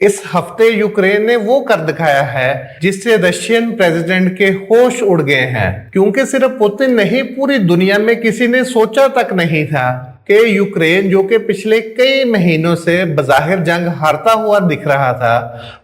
इस हफ्ते यूक्रेन ने वो कर दिखाया है जिससे रशियन प्रेसिडेंट के होश उड़ गए हैं, क्योंकि सिर्फ पुतिन नहीं, पूरी दुनिया में किसी ने सोचा तक नहीं था कि यूक्रेन, जो कि पिछले कई महीनों से बज़ाहिर जंग हारता हुआ दिख रहा था,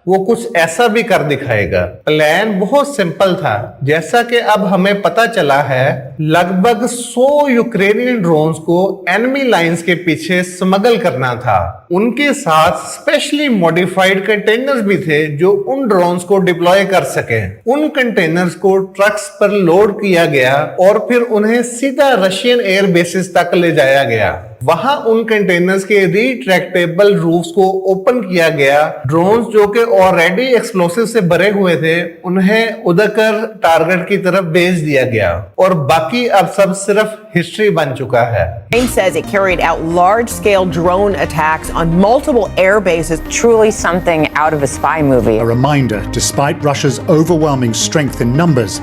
वो कुछ ऐसा भी कर दिखाएगा। प्लान बहुत सिंपल था, जैसा कि अब हमें पता चला है। लगभग 100 यूक्रेनियन ड्रोन्स को एनिमी लाइंस के पीछे स्मगल करना था। उनके साथ स्पेशली मॉडिफाइड कंटेनर्स भी थे जो उन ड्रोन्स को डिप्लॉय कर सके। उन कंटेनर्स को ट्रक्स पर लोड किया गया और फिर उन्हें सीधा रशियन एयर बेसिस तक ले जाया गया। वहां उन कंटेनर्स के रिट्रैक्टेबल रूफ्स को ओपन किया गया। ड्रोन्स जो कि ऑलरेडी एक्सप्लोसिव से भरे हुए थे, उन्हें उड़कर टारगेट की तरफ भेज दिया गया और बाकी अब सब सिर्फ हिस्ट्री बन चुका है। Ukraine says it carried out large-scale drone attacks on multiple air bases. Truly something out of a spy movie. A reminder, despite Russia's overwhelming strength in numbers,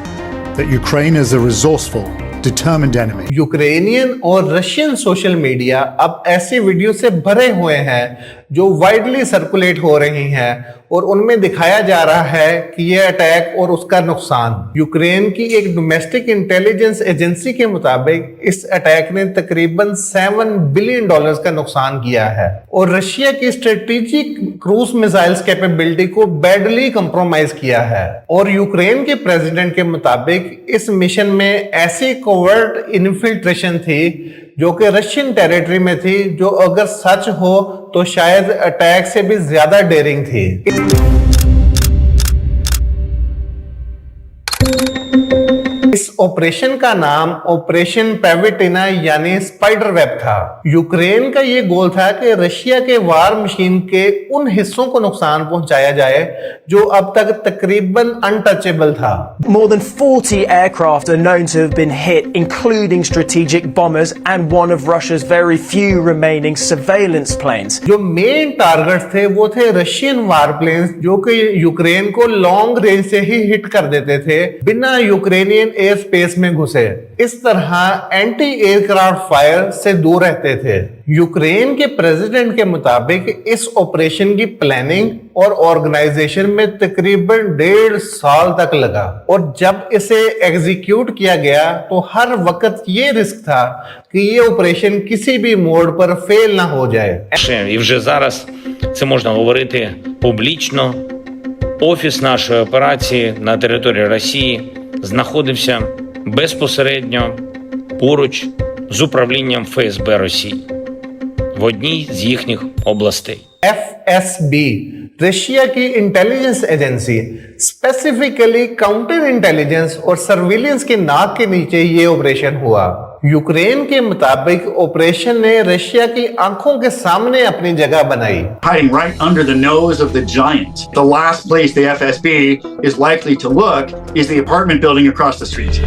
that Ukraine is a resourceful, determined enemy. Ukrainian और Russian social media अब ऐसी video से भरे हुए हैं जो widely circulate हो रही हैं और उनमें दिखाया जा रहा है कि यह अटैक और उसका नुकसान। यूक्रेन की एक डोमेस्टिक इंटेलिजेंस एजेंसी के मुताबिक इस अटैक ने तकरीबन $7 बिलियन का नुकसान किया है और रशिया की स्ट्रेटेजिक क्रूज मिसाइल्स कैपेबिलिटी को बैडली कंप्रोमाइज किया है। और यूक्रेन के प्रेसिडेंट के मुताबिक इस मिशन में ऐसी कोवर्ट इन्फिल्ट्रेशन थी जो कि रशियन टेरिटरी में थी, जो अगर सच हो तो शायद अटैक से भी ज्यादा डेयरिंग थी। इस ऑपरेशन का नाम ऑपरेशन पैविटिना यानी स्पाइडर वेब था। यूक्रेन का ये गोल था कि रशिया के वार मशीन के उन हिस्सों को नुकसान पहुंचाया जाए जो अब तक तकरीबन अनटचेबल था। More than 40 aircraft are known to have been hit, including strategic bombers and one of Russia's very few remaining surveillance planes. जो मेन टारगेट थे वो थे रशियन वार प्लेन्स, जो कि यूक्रेन को लॉन्ग रेंज से ही हिट कर देते थे बिना यूक्रेनियन एयर स्पेस में घुसे। इस तरह एंटी एयरक्राफ्ट फायर से दूर रहते थे। यूक्रेन के प्रेसिडेंट के मुताबिक इस ऑपरेशन की प्लानिंग और ऑर्गेनाइजेशन में तकरीबन 1.5 साल तक लगा और जब इसे एग्जीक्यूट किया गया तो हर वक्त ये रिस्क था कि ये ऑपरेशन किसी भी मोड पर फेल ना हो जाए। І вже зараз це можна говорити публічно. Офіс нашої операції на території Росії знаходився безпосередньо поруч з управлінням ФСБ Росії в одній з їхніх областей. FSB रशिया की intelligence agency specifically counter intelligence और सर्विलेंस के नाक के नीचे ये ऑपरेशन हुआ। यूक्रेन के मुताबिक ऑपरेशन ने रशिया की आंखों के सामने अपनी जगह बनाई। Hiding right under the nose of the giant. The last place the FSB is likely to look is the apartment building across the street.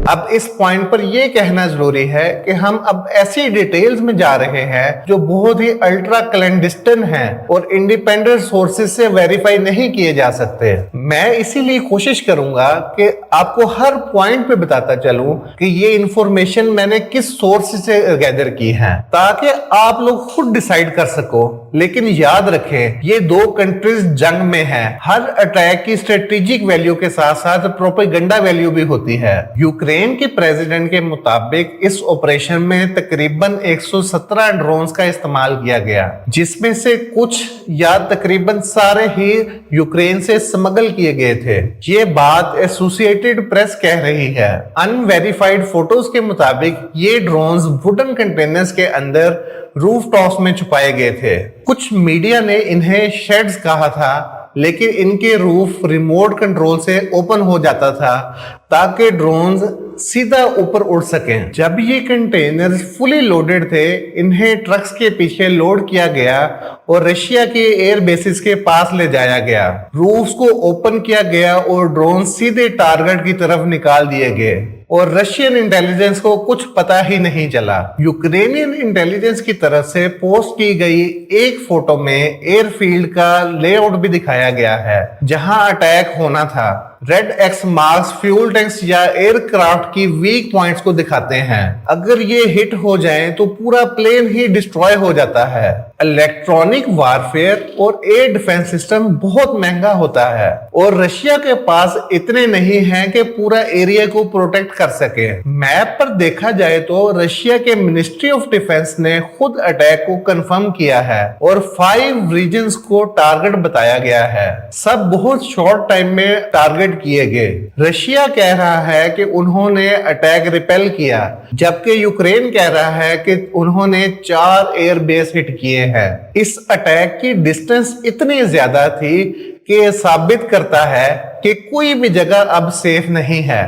अब इस पॉइंट पर यह कहना जरूरी है कि हम अब ऐसी डिटेल्स में जा रहे हैं जो बहुत ही अल्ट्रा क्लैंडिस्टन हैं और इंडिपेंडेंट सोर्सेज से वेरीफाई नहीं किए जा सकते। मैं इसीलिए कोशिश करूंगा कि आपको हर पॉइंट पे बताता चलूं कि ये इंफॉर्मेशन मैंने किस सोर्स से गैदर की है, ताकि आप लोग खुद डिसाइड कर सको। लेकिन याद रखें, ये दो कंट्रीज जंग में हैं। हर अटैक की स्ट्रेटेजिक वैल्यू के साथ साथ प्रोपेगेंडा वैल्यू भी होती है। यूक्रेन के प्रेसिडेंट के मुताबिक इस ऑपरेशन में तकरीबन 117 ड्रोन्स का इस्तेमाल किया गया, जिसमें से कुछ या तकरीबन सारे ही यूक्रेन से स्मगल किए गए थे। ये बात एसोसिएटेड प्रेस कह रही है। अनवेरिफाइड फोटोज के मुताबिक ये ड्रोन्स वुडन कंटेनर्स के अंदर रूफटॉप्स में छुपाए गए थे। कुछ मीडिया ने इन्हें शेड्स कहा था, लेकिन इनके रूफ रिमोट कंट्रोल से ओपन हो जाता था ताकि ड्रोन्स सीधा ऊपर उड़ सकें। जब ये कंटेनर्स फुली लोडेड थे, इन्हें ट्रक्स के पीछे लोड किया गया और रशिया के एयर बेसिस के पास ले जाया गया। रूफ्स को ओपन किया गया और ड्रोन सीधे टारगेट की तरफ निकाल दिए गए और रशियन इंटेलिजेंस को कुछ पता ही नहीं चला। यूक्रेनियन इंटेलिजेंस की तरफ से पोस्ट की गई एक फोटो में एयरफील्ड का लेआउट भी दिखाया गया है जहां अटैक होना था। Red x marks fuel tanks या एयरक्राफ्ट की वीक पॉइंट्स को दिखाते हैं। अगर ये हिट हो जाएं तो पूरा प्लेन ही डिस्ट्रॉय हो जाता है। इलेक्ट्रॉनिक वारफेयर और एयर डिफेंस सिस्टम बहुत महंगा होता है और रशिया के पास इतने नहीं हैं कि पूरा एरिया को प्रोटेक्ट कर सके। मैप पर देखा जाए तो रशिया के मिनिस्ट्री ऑफ डिफेंस ने खुद अटैक को कंफर्म किया है और 5 रीजन्स को टारगेट बताया गया है। सब बहुत शॉर्ट टाइम में टारगेट किए गए। रशिया कह रहा है कि उन्होंने अटैक रिपेल किया, जबकि यूक्रेन कह रहा है कि उन्होंने 4 एयरबेस हिट किए हैं। इस अटैक की डिस्टेंस इतनी ज्यादा थी कि यह साबित करता है कि कोई भी जगह अब सेफ नहीं है।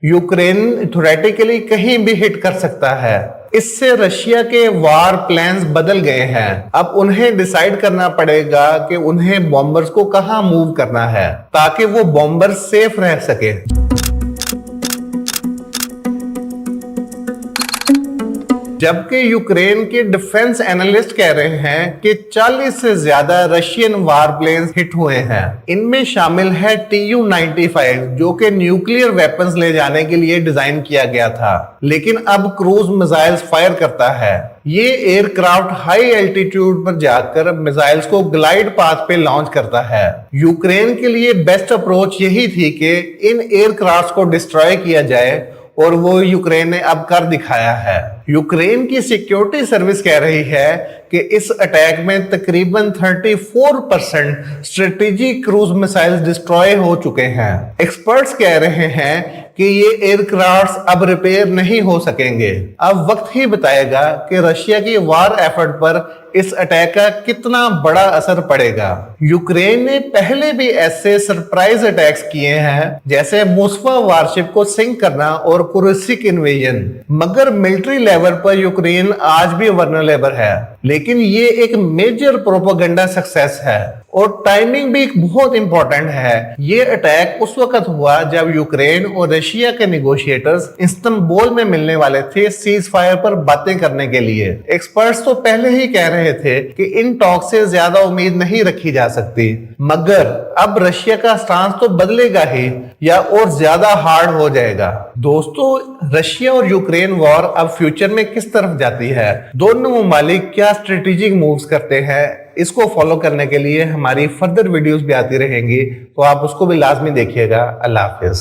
यूक्रेन थ्योरेटिकली कहीं भी हिट कर सकता है। इससे रशिया के वार प्लान्स बदल गए हैं। अब उन्हें डिसाइड करना पड़ेगा कि उन्हें बॉम्बर्स को कहां मूव करना है ताकि वो बॉम्बर सेफ रह सके। जबकि यूक्रेन के डिफेंस एनालिस्ट कह रहे हैं कि 40 से ज्यादा रशियन वार प्लेन्स हिट हुए हैं। इनमें शामिल है Tu-95 जो कि न्यूक्लियर वेपन्स ले जाने के लिए डिजाइन किया गया था, लेकिन अब क्रूज मिसाइल्स फायर करता है। ये एयरक्राफ्ट हाई एल्टीट्यूड पर जाकर मिसाइल्स को ग्लाइड पाथ पे लॉन्च करता है। यूक्रेन के लिए बेस्ट अप्रोच यही थी कि इन एयरक्राफ्ट को डिस्ट्रॉय किया जाए और वो यूक्रेन ने अब कर दिखाया है। यूक्रेन की सिक्योरिटी सर्विस कह रही है कि इस अटैक में तकरीबन 34% स्ट्रेटेजिक क्रूज मिसाइल्स डिस्ट्रॉय हो चुके हैं। एक्सपर्ट्स कह रहे हैं कि ये एयरक्राफ्ट्स अब रिपेयर नहीं हो सकेंगे। अब वक्त ही बताएगा कि रशिया की वार एफर्ट पर इस अटैक का कितना बड़ा असर पड़ेगा। यूक्रेन ने पहले भी ऐसे सरप्राइज अटैक्स किए हैं, जैसे मोस्कवा वारशिप को सिंक करना और कुर्स्क इन्वेजन, मगर मिलिट्री लेवल पर यूक्रेन आज भी वल्नरेबल है। लेकिन ये एक मेजर प्रोपेगेंडा सक्सेस है और टाइमिंग भी बहुत इंपॉर्टेंट है। ये अटैक उस वक्त हुआ जब यूक्रेन और रशिया के नेगोशिएटर्स इस्तांबुल में मिलने वाले थे सीज फायर पर बातें करने के लिए। एक्सपर्ट्स तो पहले ही कह रहे थे कि इन टॉक से ज्यादा उम्मीद नहीं रखी जा सकती, मगर अब रशिया का स्टांस तो बदलेगा ही या और ज्यादा हार्ड हो जाएगा। दोस्तों, रशिया और यूक्रेन वॉर अब फ्यूचर में किस तरफ जाती है, दोनों ममालिक क्या स्ट्रेटेजिक मूव्स करते हैं, इसको फॉलो करने के लिए हमारी फर्दर वीडियोस भी आती रहेंगी, तो आप उसको भी लाजमी देखिएगा। अल्लाह हाफिज।